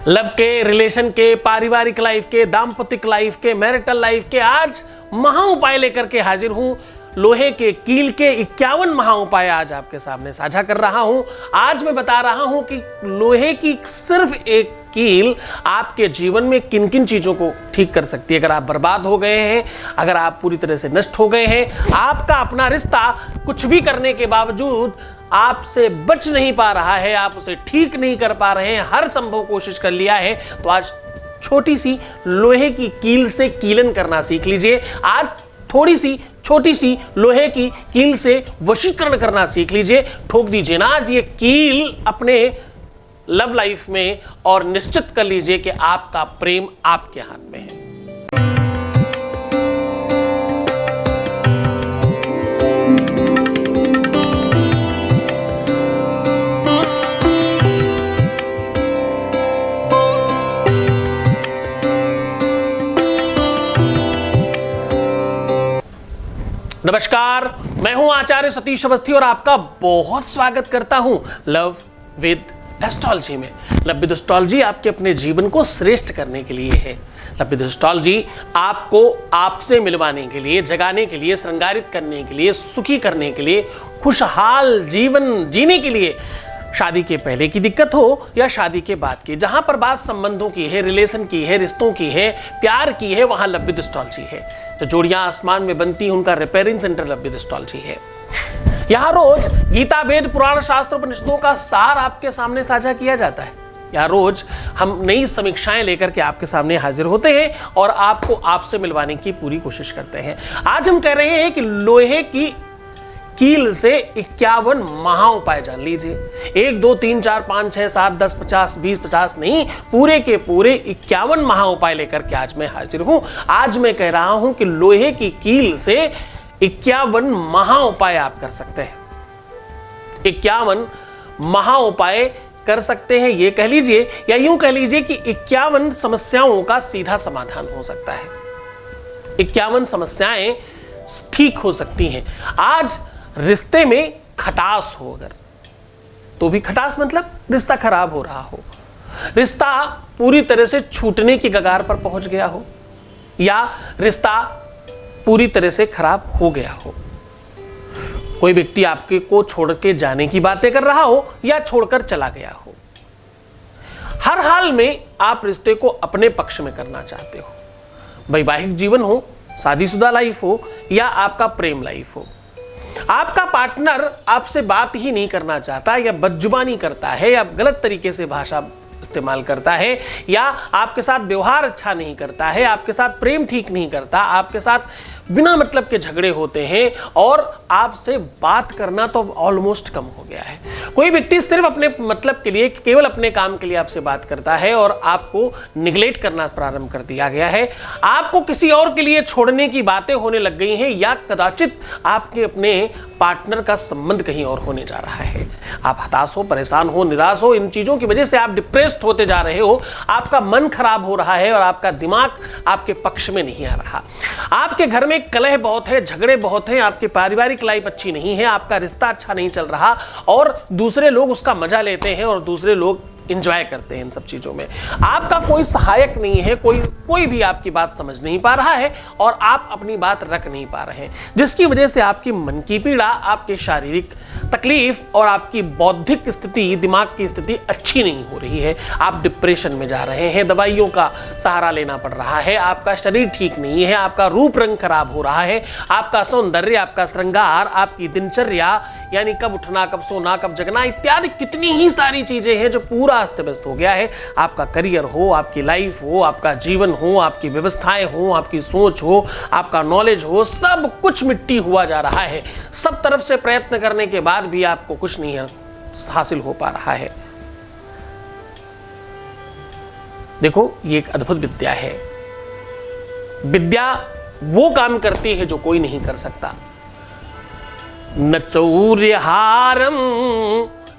Love के, relation के, पारिवारिक लाइफ के, दाम्पतिक लाइफ के, मैरिटल लाइफ के आज महा उपाय लेकर के हाजिर हूं। लोहे के कील के 51 महा उपाय आज आपके सामने साझा कर रहा हूं। आज मैं बता रहा हूं कि लोहे की सिर्फ एक कील आपके जीवन में किन किन चीजों को ठीक कर सकती है। अगर आप बर्बाद हो गए हैं, अगर आप पूरी तरह से नष्ट हो गए हैं, आपका अपना रिश्ता कुछ भी करने के बावजूद आपसे बच नहीं पा रहा है, आप उसे ठीक नहीं कर पा रहे हैं, हर संभव कोशिश कर लिया है, तो आज छोटी सी लोहे की कील से कीलन करना सीख लीजिए। आज थोड़ी सी छोटी सी लोहे की कील से वशीकरण करना सीख लीजिए। ठोक दीजिए ना आज ये कील अपने लव लाइफ में और निश्चित कर लीजिए कि आपका प्रेम आपके हाथ में है। नमस्कार, मैं हूं आचार्य सतीश अवस्थी और आपका बहुत स्वागत करता हूं लव विद एस्ट्रोलॉजी में। लव विद एस्ट्रोलॉजी आपके अपने जीवन को श्रेष्ठ करने के लिए है। लव विद एस्ट्रोलॉजी आपको आपसे मिलवाने के लिए, जगाने के लिए, श्रृंगारित करने के लिए, सुखी करने के लिए, खुशहाल जीवन जीने के लिए, शादी के पहले की दिक्कत हो या शादी के बाद की, जहां पर बात संबंधों की है, रिलेशन की है, रिश्तों की है, प्यार की है, वहां लव विद एस्ट्रोलॉजी है। जो जोड़ियां आसमान में बनती हैं उनका repairing centre love with astrology है। यहाँ रोज गीता, वेद, पुराण, शास्त्र, उपनिषदों का सार आपके सामने साझा किया जाता है। यहाँ रोज हम नई समीक्षाएं लेकर के आपके सामने हाजिर होते हैं और आपको आपसे मिलवाने की पूरी कोशिश करते हैं। आज हम कह रहे हैं कि लोहे की कील से 51 महा उपाय जान लीजिए। 1 2 3 4 5 6 7 10 50 20 50 नहीं, पूरे के पूरे 51 महा उपाय लेकर के आज मैं हाजिर हूं। आज मैं कह रहा हूं कि लोहे की कील से 51 महा उपाय आप कर सकते हैं। 51 महा उपाय कर सकते हैं, ये कह लीजिए, या यूं कह लीजिए कि 51 समस्याओं का सीधा समाधान हो सकता है। 51 समस्याएं ठीक हो सकती हैं। आज रिश्ते में खटास हो अगर, तो भी खटास मतलब रिश्ता खराब हो रहा हो, रिश्ता पूरी तरह से छूटने की कगार पर पहुंच गया हो, या रिश्ता पूरी तरह से खराब हो गया हो, कोई व्यक्ति आपके को छोड़ के जाने की बातें कर रहा हो या छोड़कर चला गया हो, हर हाल में आप रिश्ते को अपने पक्ष में करना चाहते हो। वैवाहिक जीवन हो, शादीशुदा लाइफ हो या आपका प्रेम लाइफ हो, आपका पार्टनर आपसे बात ही नहीं करना चाहता, या बदजुबानी करता है, या गलत तरीके से भाषा इस्तेमाल करता है, या आपके साथ व्यवहार अच्छा नहीं करता है, आपके साथ प्रेम ठीक नहीं करता, आपके साथ बिना मतलब के झगड़े होते हैं और आपसे बात करना तो ऑलमोस्ट कम हो गया है। कोई व्यक्ति सिर्फ अपने मतलब के लिए, केवल अपने काम के लिए आपसे बात करता है और आपको निगलेक्ट करना प्रारंभ कर दिया गया है। आपको किसी और के लिए छोड़ने की बातें होने लग गई हैं, या कदाचित आपके अपने पार्टनर का संबंध कहीं और होने जा रहा है। आप हताश हो, परेशान हो, निराश हो, इन चीजों की वजह से आप डिप्रेस्ड होते जा रहे हो, आपका मन खराब हो रहा है और आपका दिमाग आपके पक्ष में नहीं आ रहा। आपके घर में कलह बहुत है, झगड़े बहुत हैं, आपकी पारिवारिक लाइफ अच्छी नहीं है, आपका रिश्ता अच्छा नहीं चल रहा और दूसरे लोग उसका मजा लेते हैं और दूसरे लोग इंजॉय करते हैं इन सब चीजों में। आपका कोई सहायक नहीं है, कोई भी आपकी बात समझ नहीं पा रहा है और आप अपनी बात रख नहीं पा रहे हैं, जिसकी वजह से आपकी मन की पीड़ा, आपकी शारीरिक तकलीफ और आपकी बौद्धिक स्थिति, दिमाग की स्थिति अच्छी नहीं हो रही है। आप डिप्रेशन में जा रहे हैं, दवाइयों का सहारा लेना पड़ रहा है, आपका शरीर ठीक नहीं है, आपका रूप रंग खराब हो रहा है, आपका सौंदर्य, आपका श्रृंगार, आपकी दिनचर्या यानी कब उठना, कब सोना, कब जगना इत्यादि कितनी ही सारी चीजें हैं जो पूरा अस्त व्यस्त हो गया है। आपका करियर हो, आपकी लाइफ हो, आपका जीवन हो, आपकी व्यवस्थाएं हो, आपकी सोच हो, आपका नॉलेज हो, सब कुछ मिट्टी हुआ जा रहा है। सब तरफ से प्रयत्न करने के बाद भी आपको कुछ नहीं हासिल हो पा रहा है। देखो, ये एक अद्भुत विद्या है। विद्या वो काम करती है जो कोई नहीं कर सकता। न चौर्यहारम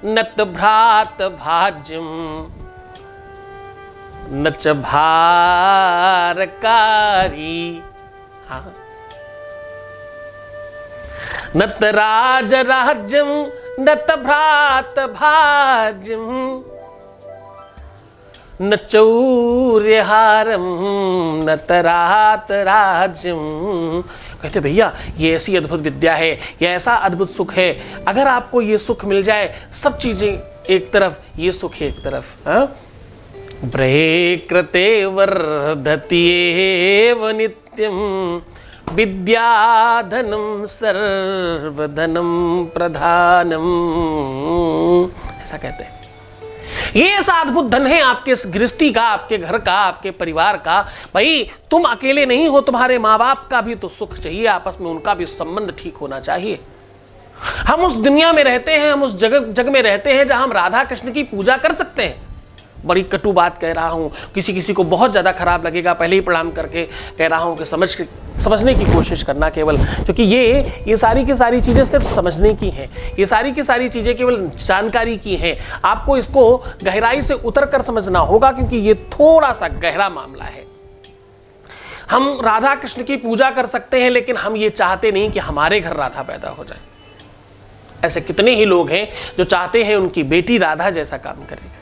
नत भ्रात भाज्यम न च भारकारी, हाँ, नत राज राज्यम नत भ्रात भाज्यम न चौर्यहारम न तरात राज्यम। कहते भैया ये ऐसी अद्भुत विद्या है, ये ऐसा अद्भुत सुख है, अगर आपको ये सुख मिल जाए, सब चीजें एक तरफ, ये सुख एक तरफ। ब्रहे कृते वर्धति एव नित्यम विद्याधनम सर्वधनम प्रधानम, ऐसा कहते हैं। ये ऐसा अद्भुत धन है आपके गृहस्थी का, आपके घर का, आपके परिवार का। भाई तुम अकेले नहीं हो, तुम्हारे माँ बाप का भी तो सुख चाहिए, आपस में उनका भी संबंध ठीक होना चाहिए। हम उस दुनिया में रहते हैं, हम उस जग में रहते हैं जहां हम राधा कृष्ण की पूजा कर सकते हैं। बड़ी कटु बात कह रहा हूं, किसी को बहुत ज्यादा खराब लगेगा, पहले ही प्रणाम करके कह रहा हूं कि समझने की कोशिश करना केवल, क्योंकि ये सारी की सारी चीजें सिर्फ समझने की हैं, ये सारी की सारी चीजें केवल जानकारी की हैं। आपको इसको गहराई से उतर कर समझना होगा, क्योंकि ये थोड़ा सा गहरा मामला है। हम राधा कृष्ण की पूजा कर सकते हैं, लेकिन हम ये चाहते नहीं कि हमारे घर राधा पैदा हो जाए। ऐसे कितने ही लोग हैं जो चाहते हैं उनकी बेटी राधा जैसा काम करे।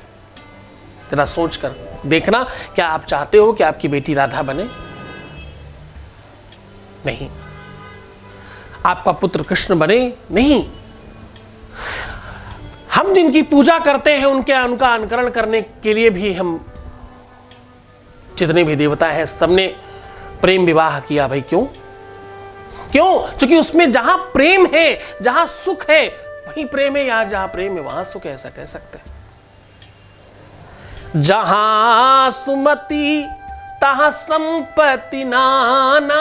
जरा सोच कर देखना, क्या आप चाहते हो कि आपकी बेटी राधा बने? नहीं। आपका पुत्र कृष्ण बने? नहीं। हम जिनकी पूजा करते हैं उनका अनुकरण करने के लिए भी हम, जितने भी देवता हैं सबने प्रेम विवाह किया। भाई क्यों? क्योंकि उसमें जहां प्रेम है, जहां सुख है, वहीं प्रेम है। यहां जहां प्रेम है वहां सुख है, ऐसा कह सकते हैं। जहां सुमति तहां संपत्ति नाना।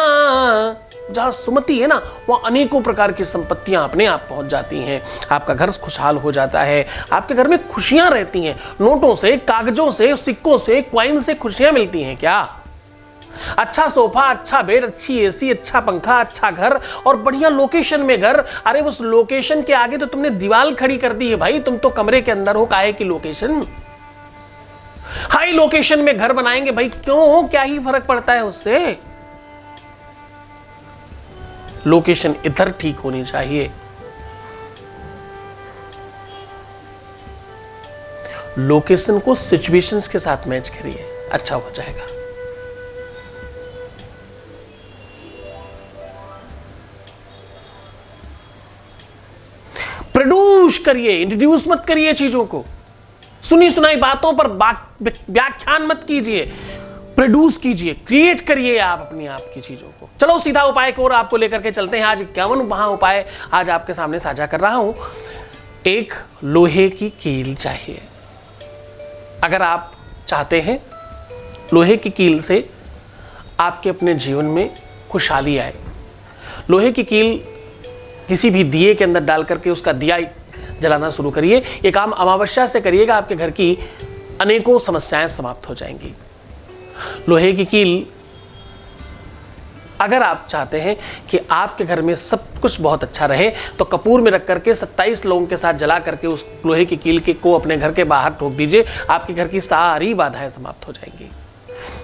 जहां सुमति है ना, वहां अनेकों प्रकार की संपत्तियां अपने आप पहुंच जाती हैं। आपका घर खुशहाल हो जाता है, आपके घर में खुशियां रहती हैं। नोटों से, कागजों से, सिक्कों से, क्वाइन से खुशियां मिलती हैं क्या? अच्छा सोफा, अच्छा बेड, अच्छी एसी, अच्छा पंखा, अच्छा घर और बढ़िया लोकेशन में घर। अरे उस लोकेशन के आगे तो तुमने दीवार खड़ी कर दी है भाई, तुम तो कमरे के अंदर हो, काहे की लोकेशन? हाई लोकेशन में घर बनाएंगे भाई, क्यों? क्या ही फर्क पड़ता है उससे? लोकेशन इधर ठीक होनी चाहिए। लोकेशन को सिचुएशंस के साथ मैच करिए, अच्छा हो जाएगा। प्रोड्यूस करिए, इंट्रोड्यूस मत करिए चीजों को। सुनी सुनाई बातों पर व्याख्यान मत कीजिए, प्रोड्यूस कीजिए, क्रिएट करिए आप अपनी आप की चीजों को। चलो सीधा उपाय की ओर आपको लेकर के चलते हैं। आज 51 महा उपाय आज आपके सामने साझा कर रहा हूं। एक लोहे की कील चाहिए। अगर आप चाहते हैं लोहे की कील से आपके अपने जीवन में खुशहाली आए, लोहे की कील किसी भी दिए के अंदर डाल करके उसका दिया जलाना शुरू करिए। ये काम अमावस्या से करिएगा, आपके घर की अनेकों समस्याएं समाप्त हो जाएंगी। लोहे की कील, अगर आप चाहते हैं कि आपके घर में सब कुछ बहुत अच्छा रहे, तो कपूर में रख करके 27 लोगों के साथ जला करके उस लोहे की कील को अपने घर के बाहर ठोक दीजिए। आपके घर की सारी बाधाएं समाप्त हो जाएंगी।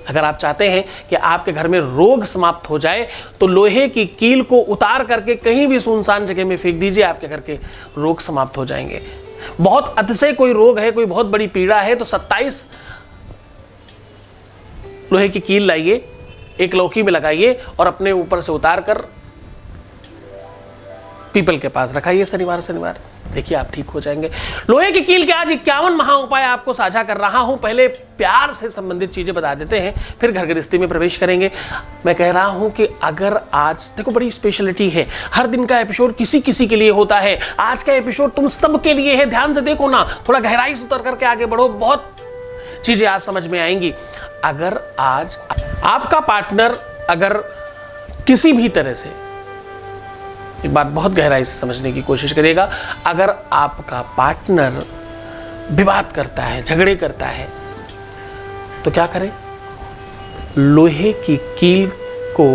अगर आप चाहते हैं कि आपके घर में रोग समाप्त हो जाए, तो लोहे की कील को उतार करके कहीं भी सुनसान जगह में फेंक दीजिए, आपके घर के रोग समाप्त हो जाएंगे। बहुत अतिशय कोई रोग है, कोई बहुत बड़ी पीड़ा है, तो 27 लोहे की कील लाइए, एक लौकी में लगाइए और अपने ऊपर से उतार कर पीपल के पास रखाइए शनिवार। देखिए आप ठीक हो जाएंगे। लोहे की कील के आज 51 महा उपाय आपको साझा कर रहा हूं। पहले प्यार से संबंधित चीजें बता देते हैं, फिर घर गृहस्थी में प्रवेश करेंगे। मैं कह रहा हूं कि अगर आज देखो, बड़ी स्पेशलिटी है, हर दिन का एपिसोड किसी के लिए होता है। आज का एपिसोड तुम सब के लिए है। ध्यान से देखो ना, थोड़ा गहराई से उतर करके आगे बढ़ो, बहुत चीजें आज समझ में आएंगी। अगर आज आपका पार्टनर अगर किसी भी तरह से, एक बात बहुत गहराई से समझने की कोशिश करिएगा, अगर आपका पार्टनर विवाद करता है, झगड़े करता है, तो क्या करें? लोहे की कील को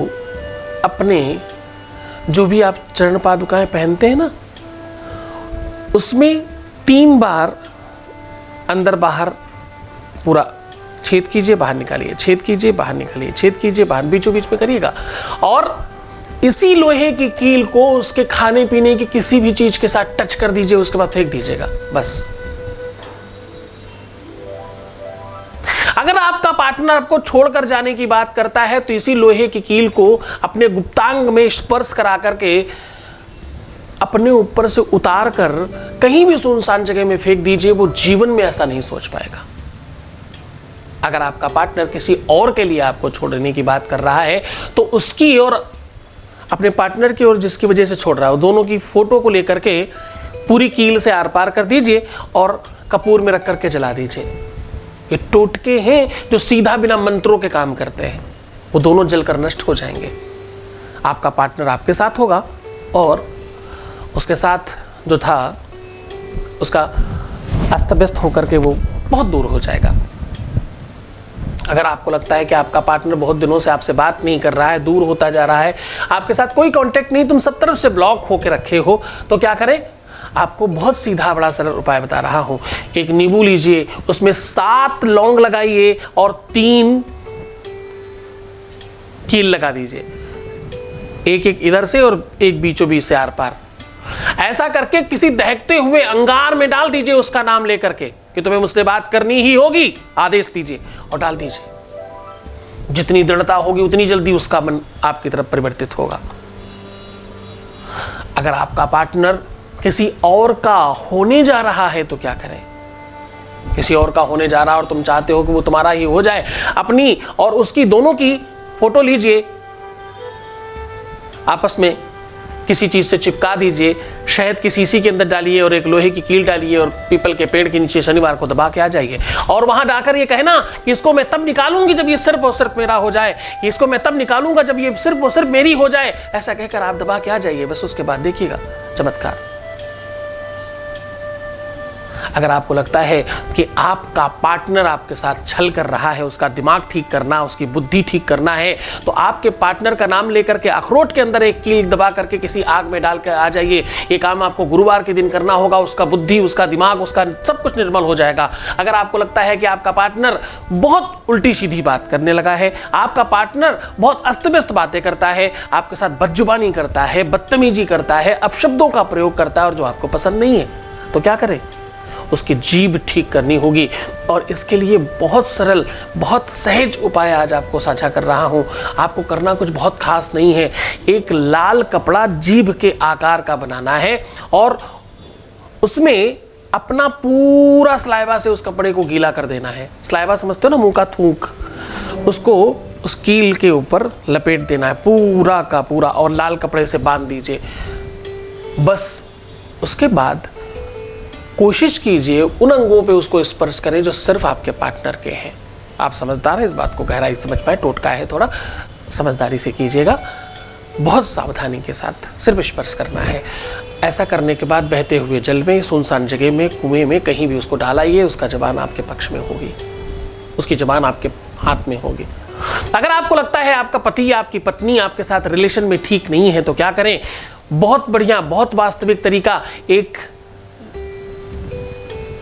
अपने, जो भी आप चरण पादुकाएं पहनते हैं ना, उसमें 3 बार अंदर बाहर पूरा छेद कीजिए, बाहर निकालिए, छेद कीजिए, बाहर निकालिए, छेद कीजिए, बाहर, बीचों बीच में करिएगा। और इसी लोहे की कील को उसके खाने पीने की किसी भी चीज के साथ टच कर दीजिए, उसके बाद फेंक दीजिएगा, बस। अगर आपका पार्टनर आपको छोड़कर जाने की बात करता है तो इसी लोहे की कील को अपने गुप्तांग में स्पर्श करा करके अपने ऊपर से उतार कर कहीं भी सुनसान जगह में फेंक दीजिए, वो जीवन में ऐसा नहीं सोच पाएगा। अगर आपका पार्टनर किसी और के लिए आपको छोड़ने की बात कर रहा है तो उसकी और अपने पार्टनर की ओर जिसकी वजह से छोड़ रहा है, दोनों की फोटो को लेकर के पूरी कील से आर पार कर दीजिए और कपूर में रख करके जला दीजिए। ये टोटके हैं जो सीधा बिना मंत्रों के काम करते हैं, वो दोनों जलकर नष्ट हो जाएंगे। आपका पार्टनर आपके साथ होगा और उसके साथ जो था उसका अस्त व्यस्त होकर के वो बहुत दूर हो जाएगा। अगर आपको लगता है कि आपका पार्टनर बहुत दिनों से आपसे बात नहीं कर रहा है, दूर होता जा रहा है, आपके साथ कोई कांटेक्ट नहीं, तुम सब तरफ से ब्लॉक होकर रखे हो, तो क्या करें? आपको बहुत सीधा बड़ा सरल उपाय बता रहा हूं। एक नींबू लीजिए, उसमें 7 लौंग लगाइए और 3 कील लगा दीजिए, एक एक इधर से और एक बीचों बीच से आर पार। ऐसा करके किसी दहकते हुए अंगार में डाल दीजिए, उसका नाम लेकर के कि तुम्हें मुझसे बात करनी ही होगी, आदेश दीजिए और डाल दीजिए। जितनी दृढ़ता होगी उतनी जल्दी उसका मन आपकी तरफ परिवर्तित होगा। अगर आपका पार्टनर किसी और का होने जा रहा है तो क्या करें? किसी और का होने जा रहा है और तुम चाहते हो कि वो तुम्हारा ही हो जाए, अपनी और उसकी दोनों की फोटो लीजिए, आपस में किसी चीज से चिपका दीजिए, शहद की शीशी के अंदर डालिए और एक लोहे की कील डालिए और पीपल के पेड़ के नीचे शनिवार को दबा के आ जाइए और वहां जाकर ये कहना कि इसको मैं तब निकालूंगी जब ये सिर्फ और सिर्फ मेरा हो जाए, इसको मैं तब निकालूंगा जब ये सिर्फ और सिर्फ मेरी हो जाए। ऐसा कहकर आप दबा के आ जाइए, बस उसके बाद देखिएगा चमत्कार। अगर आपको लगता है कि आपका पार्टनर आपके साथ छल कर रहा है, उसका दिमाग ठीक करना, उसकी बुद्धि ठीक करना है, तो आपके पार्टनर का नाम लेकर के अखरोट के अंदर एक कील दबा करके किसी आग में डाल कर आ जाइए। ये काम आपको गुरुवार के दिन करना होगा, उसका बुद्धि, उसका दिमाग, उसका सब कुछ निर्मल हो जाएगा। अगर आपको लगता है कि आपका पार्टनर बहुत उल्टी सीधी बात करने लगा है, आपका पार्टनर बहुत अस्त व्यस्त बातें करता है, आपके साथ बदजुबानी करता है, बदतमीजी करता है, अपशब्दों का प्रयोग करता है और जो आपको पसंद नहीं है, तो क्या करें? उसकी जीभ ठीक करनी होगी और इसके लिए बहुत सरल, बहुत सहज उपाय आज आपको साझा कर रहा हूं। आपको करना कुछ बहुत खास नहीं है। एक लाल कपड़ा जीभ के आकार का बनाना है और उसमें अपना पूरा स्लाइवा से उस कपड़े को गीला कर देना है। स्लाइवा समझते हो ना, मुंह का थूक, उसको उस कील के ऊपर लपेट देना है पूरा का पूरा और लाल कपड़े से बांध दीजिए। बस उसके बाद कोशिश कीजिए उन अंगों पे उसको स्पर्श करें जो सिर्फ आपके पार्टनर के हैं। आप समझदार हैं, इस बात को गहराई समझ पाए, टोटका है, थोड़ा समझदारी से कीजिएगा, बहुत सावधानी के साथ सिर्फ स्पर्श करना है। ऐसा करने के बाद बहते हुए जल में, सुनसान जगह में, कुएं में, कहीं भी उसको डालाइए। उसका जबान आपके पक्ष में होगी, उसकी जबान आपके हाथ में होगी। अगर आपको लगता है आपका पति या आपकी पत्नी आपके साथ रिलेशन में ठीक नहीं है तो क्या करें? बहुत बढ़िया, बहुत वास्तविक तरीका, एक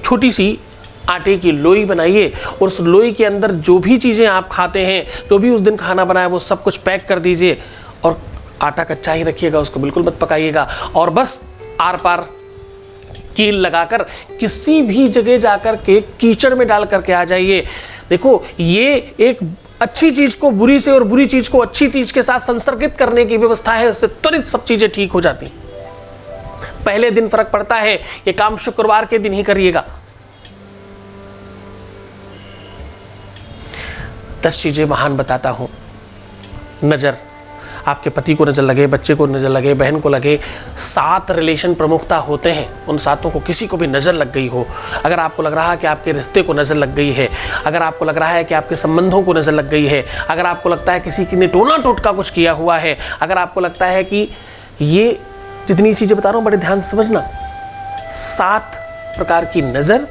छोटी सी आटे की लोई बनाइए और उस लोई के अंदर जो भी चीज़ें आप खाते हैं, जो भी उस दिन खाना बनाया, वो सब कुछ पैक कर दीजिए और आटा कच्चा ही रखिएगा, उसको बिल्कुल मत पकाइएगा और बस आर पार कील लगाकर किसी भी जगह जाकर के कीचड़ में डाल करके आ जाइए। देखो, ये एक अच्छी चीज को बुरी से और बुरी चीज को अच्छी चीज के साथ संसर्गित करने की व्यवस्था है, उससे तुरंत सब चीजें ठीक हो जाती। पहले दिन फर्क पड़ता है, ये काम शुक्रवार के दिन ही करिएगा। 10 चीजें महान बताता हूं। नजर, आपके पति को नजर लगे, बच्चे को नजर लगे, बहन को लगे, 7 रिलेशन प्रमुखता होते हैं, उन 7 को किसी को भी नजर लग गई हो, अगर आपको लग रहा है कि आपके रिश्ते को नजर लग गई है, अगर आपको लग रहा है कि आपके संबंधों को नजर लग गई है, अगर आपको लगता है किसी ने टोना टोटका कुछ किया हुआ है, अगर आपको लगता है कि ये जितनी चीजें बता रहा हूं बड़े ध्यान से समझना, 7 प्रकार की नजर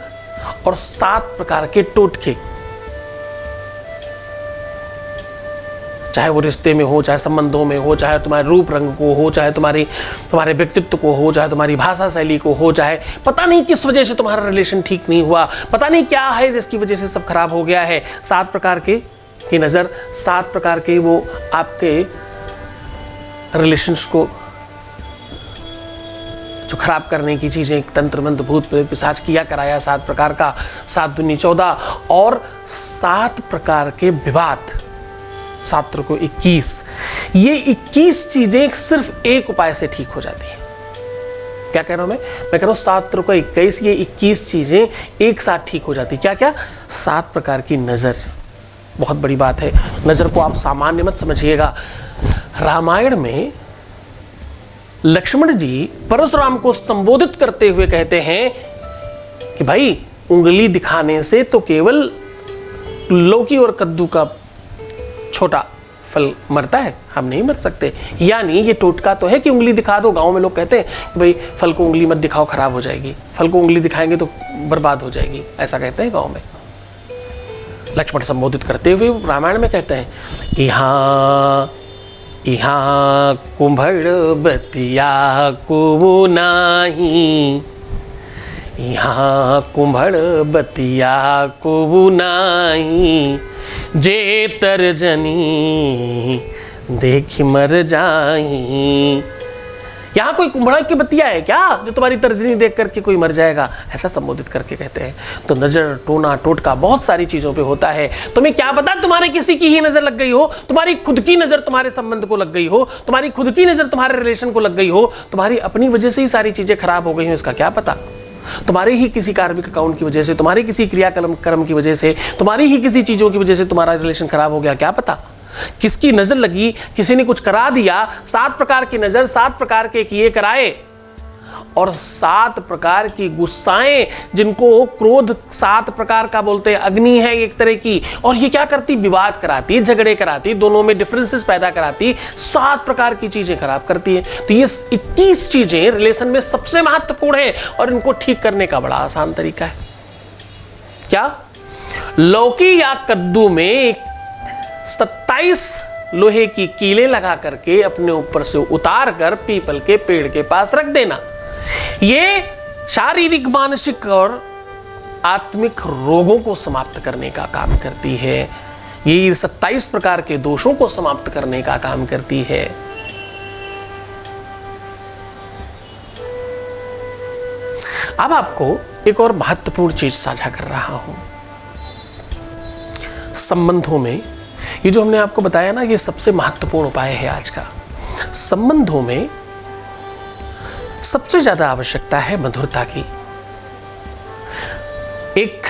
और 7 प्रकार के टोटके, चाहे वो रिश्ते में हो, चाहे संबंधों में हो, चाहे तुम्हारे रूप रंग को हो, चाहे तुम्हारे व्यक्तित्व को हो, चाहे तुम्हारी भाषा शैली को हो, चाहे पता नहीं किस वजह से तुम्हारा रिलेशन ठीक नहीं हुआ, पता नहीं क्या है जिसकी वजह से सब खराब हो गया है। 7 प्रकार की नज़र, 7 प्रकार के वो आपके रिलेशंस को जो खराब करने की चीज़ें, तंत्र मंत्र भूत प्रेत पिशाच किया कराया, 7 प्रकार का, 7 दूनी 14 और 7 प्रकार के विवाद, 7 को 21, ये 21 चीजें सिर्फ एक उपाय से ठीक हो जाती है। क्या कह रहा हूं मैं कह रहा हूं 7 को 21, ये 21 चीजें एक साथ ठीक हो जाती। क्या क्या? 7 प्रकार की नजर, बहुत बड़ी बात है। नजर को आप सामान्य मत समझिएगा। रामायण में लक्ष्मण जी परशुराम को संबोधित करते हुए कहते हैं कि भाई उंगली दिखाने से तो केवल लौकी और कद्दू का छोटा फल मरता है, हम नहीं मर सकते। यानी ये टोटका तो है कि उंगली दिखा दो। गांव में लोग कहते हैं कि भाई फल को उंगली मत दिखाओ, खराब हो जाएगी, फल को उंगली दिखाएंगे तो बर्बाद हो जाएगी, ऐसा कहते हैं गांव में। लक्ष्मण संबोधित करते हुए रामायण में कहते हैं, यहाँ कुंभड़ बतिया को नाही, यहाँ कुंभड़ बतिया को नाही, जे तर्जनी देखी मर जाई। यहाँ कोई कुंभड़ा की बतिया है क्या जो तुम्हारी तर्जनी देख करके कोई मर जाएगा, ऐसा संबोधित करके कहते हैं। तो नजर, टोना, टोटका बहुत सारी चीजों पे होता है। तुम्हें क्या पता तुम्हारे किसी की ही नजर लग गई हो, तुम्हारी खुद की नजर तुम्हारे संबंध को लग गई हो, तुम्हारी खुद की नजर तुम्हारे रिलेशन को लग गई हो, तुम्हारी अपनी वजह से ही सारी चीजें खराब हो गई हो, इसका क्या पता। तुम्हारे ही किसी कार्मिक अकाउंट की वजह से, तुम्हारी किसी कर्म की वजह से, तुम्हारी ही किसी चीजों की वजह से तुम्हारा रिलेशन खराब हो गया, क्या पता। किसकी नजर लगी, किसी ने कुछ करा दिया। 7 प्रकार की नजर, 7 प्रकार के किए कराए और 7 प्रकार की गुस्साएं, जिनको क्रोध 7 प्रकार का बोलते हैं, अग्नि है एक तरह की। और ये क्या करती? विवाद कराती, झगड़े कराती, दोनों में डिफरेंसेस पैदा कराती, 7 प्रकार की चीजें खराब करती है। तो ये 21 चीजें रिलेशन में सबसे महत्वपूर्ण है और इनको ठीक करने का बड़ा आसान तरीका है। क्या? लौकी या कद्दू में 27 लोहे की कीलें लगा करके अपने ऊपर से उतार कर पीपल के पेड़ के पास रख देना। ये शारीरिक, मानसिक और आत्मिक रोगों को समाप्त करने का काम करती है। ये 27 प्रकार के दोषों को समाप्त करने का काम करती है। अब आपको एक और महत्वपूर्ण चीज साझा कर रहा हूं। संबंधों में ये जो हमने आपको बताया ना, ये सबसे महत्वपूर्ण उपाय है आज का। संबंधों में सबसे ज्यादा आवश्यकता है मधुरता की। एक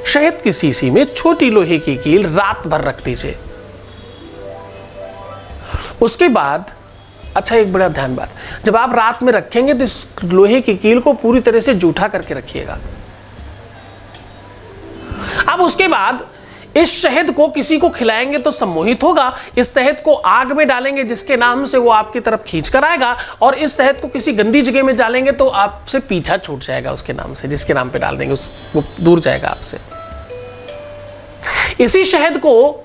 शहद की शीशी में छोटी लोहे की कील रात भर रख दीजिए। उसके बाद, अच्छा एक बड़ा ध्यान बात, जब आप रात में रखेंगे तो इस लोहे की कील को पूरी तरह से जूठा करके रखिएगा। अब उसके बाद इस शहद को किसी को खिलाएंगे तो सम्मोहित होगा। इस शहद को आग में डालेंगे जिसके नाम से वो आपकी तरफ खींच कर आएगा, और इस शहद को किसी गंदी जगह में डालेंगे तो आपसे पीछा छूट जाएगा उसके नाम से, जिसके नाम पे डाल देंगे वो दूर जाएगा आपसे। इसी शहद को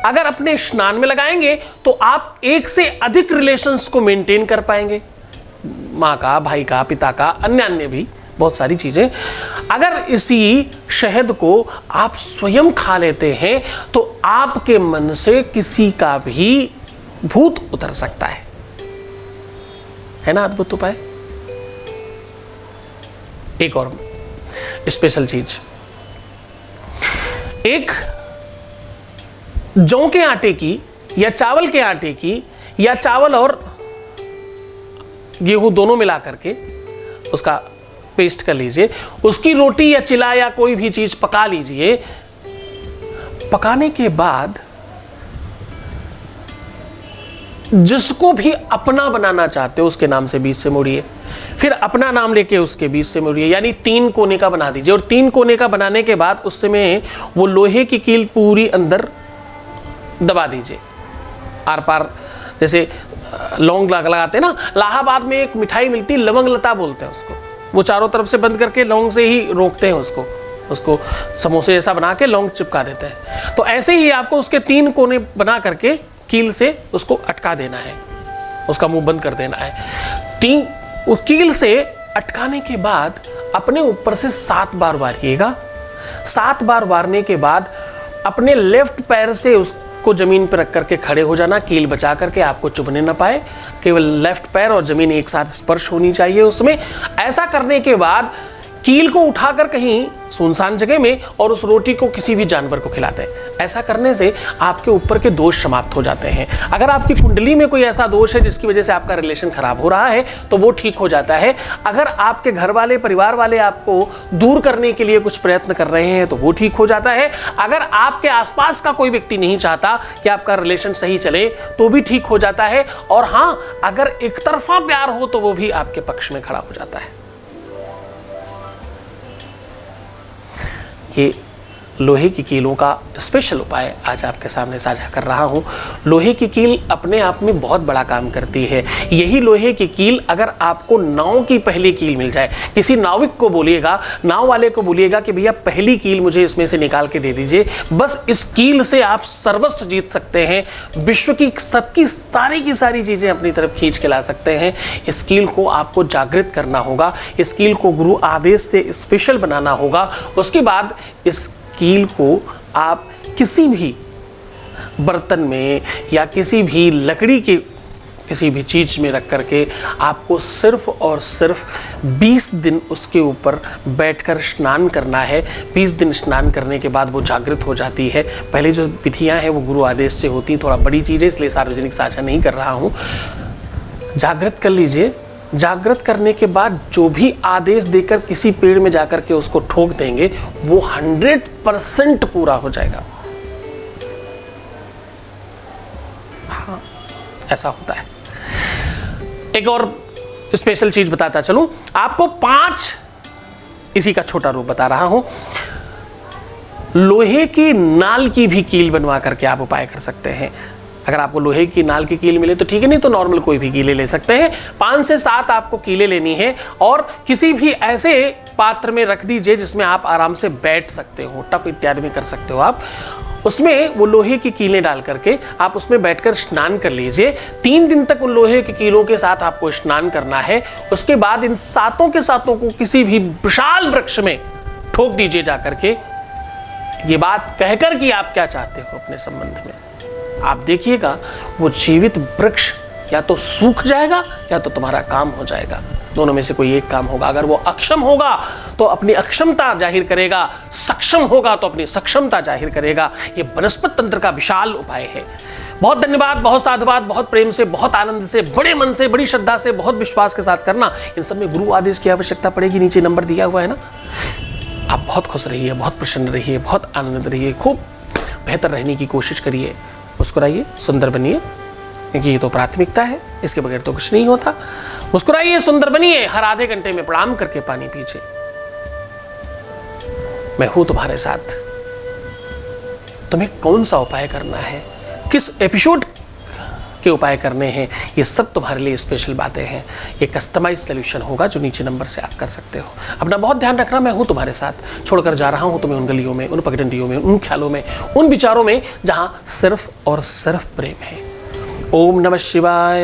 अगर अपने स्नान में लगाएंगे तो आप एक से अधिक रिलेशंस को मेंटेन कर पाएंगे, माँ का, भाई का, पिता का, अन्य भी बहुत सारी चीजें। अगर इसी शहद को आप स्वयं खा लेते हैं तो आपके मन से किसी का भी भूत उतर सकता है ना अद्भुत उपाय। एक और स्पेशल चीज, एक जौ के आटे की या चावल के आटे की या चावल और गेहूं दोनों मिला करके उसका पेस्ट कर लीजिए, उसकी रोटी या चिला या कोई भी चीज पका लीजिए। पकाने के बाद जिसको भी अपना बनाना चाहते हो उसके नाम से बीच से मोड़िए, फिर अपना नाम लेके उसके बीच से मोड़िए, यानी 3 कोने का बना दीजिए। और 3 कोने का बनाने के बाद उसमें वो लोहे की कील पूरी अंदर दबा दीजिए, आर पार। जैसे लौंग लगाते हैं ना, इलाहाबाद में एक मिठाई मिलती है, लवंग लता बोलते हैं उसको, वो चारों तरफ से बंद करके लौंग से ही रोकते हैं उसको समोसे जैसा बना के लौंग चिपका देते हैं। तो ऐसे ही आपको उसके 3 कोने बना करके कील से उसको अटका देना है, उसका मुंह बंद कर देना है। उस कील से अटकाने के बाद अपने ऊपर से 7 बार वारिएगा। 7 बार वारने के बाद अपने लेफ्ट पैर से उसको को जमीन पर रख करके खड़े हो जाना, कील बचा करके आपको चुभने ना पाए, केवल लेफ्ट पैर और जमीन एक साथ स्पर्श होनी चाहिए उसमें। ऐसा करने के बाद कील को उठाकर कहीं सुनसान जगह में और उस रोटी को किसी भी जानवर को खिलाते हैं। ऐसा करने से आपके ऊपर के दोष समाप्त हो जाते हैं। अगर आपकी कुंडली में कोई ऐसा दोष है जिसकी वजह से आपका रिलेशन खराब हो रहा है तो वो ठीक हो जाता है। अगर आपके घर वाले, परिवार वाले आपको दूर करने के लिए कुछ प्रयत्न कर रहे हैं तो वो ठीक हो जाता है। अगर आपके आसपास का कोई व्यक्ति नहीं चाहता कि आपका रिलेशन सही चले तो भी ठीक हो जाता है। और हाँ, अगर एक तरफा प्यार हो तो वो भी आपके पक्ष में खड़ा हो जाता है। ये लोहे की कीलों का स्पेशल उपाय आज आपके सामने साझा कर रहा हूँ। लोहे की कील अपने आप में बहुत बड़ा काम करती है। यही लोहे की कील अगर आपको नाव की पहली कील मिल जाए, किसी नाविक को बोलिएगा, नाव वाले को बोलिएगा कि भैया पहली कील मुझे इसमें से निकाल के दे दीजिए, बस इस कील से आप सर्वस्व जीत सकते हैं, विश्व की सबकी सारी की सारी चीज़ें अपनी तरफ खींच के ला सकते हैं। इस कील को आपको जागृत करना होगा, इस कील को गुरु आदेश से स्पेशल बनाना होगा। उसके बाद इस कील को आप किसी भी बर्तन में या किसी भी लकड़ी के किसी भी चीज़ में रख करके आपको सिर्फ और सिर्फ 20 दिन उसके ऊपर बैठकर स्नान करना है। 20 दिन स्नान करने के बाद वो जागृत हो जाती है। पहले जो विधियां हैं वो गुरु आदेश से होती हैं, थोड़ा बड़ी चीज़ है इसलिए सार्वजनिक साझा नहीं कर रहा हूँ। जागृत कर लीजिए। जागृत करने के बाद जो भी आदेश देकर किसी पेड़ में जाकर के उसको ठोक देंगे वो 100% पूरा हो जाएगा। हाँ, ऐसा होता है। एक और स्पेशल चीज बताता चलूं आपको, 5 इसी का छोटा रूप बता रहा हूं। लोहे की नाल की भी कील बनवा करके आप उपाय कर सकते हैं। अगर आपको लोहे की नाल की कील मिले तो ठीक है, नहीं तो नॉर्मल कोई भी कीले ले सकते हैं। 5 से 7 आपको कीले लेनी है और किसी भी ऐसे पात्र में रख दीजिए जिसमें आप आराम से बैठ सकते हो, टप इत्यादि में कर सकते हो आप। उसमें वो लोहे की कीलें डाल करके आप उसमें बैठकर स्नान कर लीजिए। 3 दिन तक उन लोहे की कीलों के साथ आपको स्नान करना है। उसके बाद इन सातों के सातों को किसी भी विशाल वृक्ष में ठोक दीजिए जाकर के, ये बात कहकर कि आप क्या चाहते हो अपने संबंध में। आप देखिएगा वो जीवित वृक्ष या तो सूख जाएगा या तो तुम्हारा काम हो जाएगा, दोनों में से कोई एक काम होगा। अगर वो अक्षम होगा तो अपनी अक्षमता जाहिर करेगा, सक्षम होगा तो अपनी सक्षमता जाहिर करेगा। ये वनस्पति तंत्र का विशाल उपाय है। बहुत धन्यवाद, बहुत साधुवाद, बहुत प्रेम से, बहुत आनंद से, बड़े मन से, बड़ी श्रद्धा से, बहुत विश्वास के साथ करना। इन सब में गुरु आदेश की आवश्यकता पड़ेगी, नीचे नंबर दिया हुआ है ना। आप बहुत खुश रहिए, बहुत प्रसन्न रहिए, बहुत आनंद रहिए, खूब बेहतर रहने की कोशिश करिए, मुस्कुराइए, सुंदर बनिए, क्योंकि ये तो प्राथमिकता है, इसके बगैर तो कुछ नहीं होता। मुस्कुराइए, सुंदर बनिए, हर आधे घंटे में प्रणाम करके पानी पीजिए। मैं हूं तुम्हारे साथ। तुम्हें कौन सा उपाय करना है, किस एपिसोड के उपाय करने हैं, ये सब तुम्हारे लिए स्पेशल बातें हैं। ये कस्टमाइज सोल्यूशन होगा जो नीचे नंबर से आप कर सकते हो। अपना बहुत ध्यान रखना। मैं हूं तुम्हारे साथ। छोड़कर जा रहा हूं तुम्हें उन गलियों में, उन पगडंडियों में, उन ख्यालों में, उन विचारों में जहां सिर्फ और सिर्फ प्रेम है। ओम नमः शिवाय।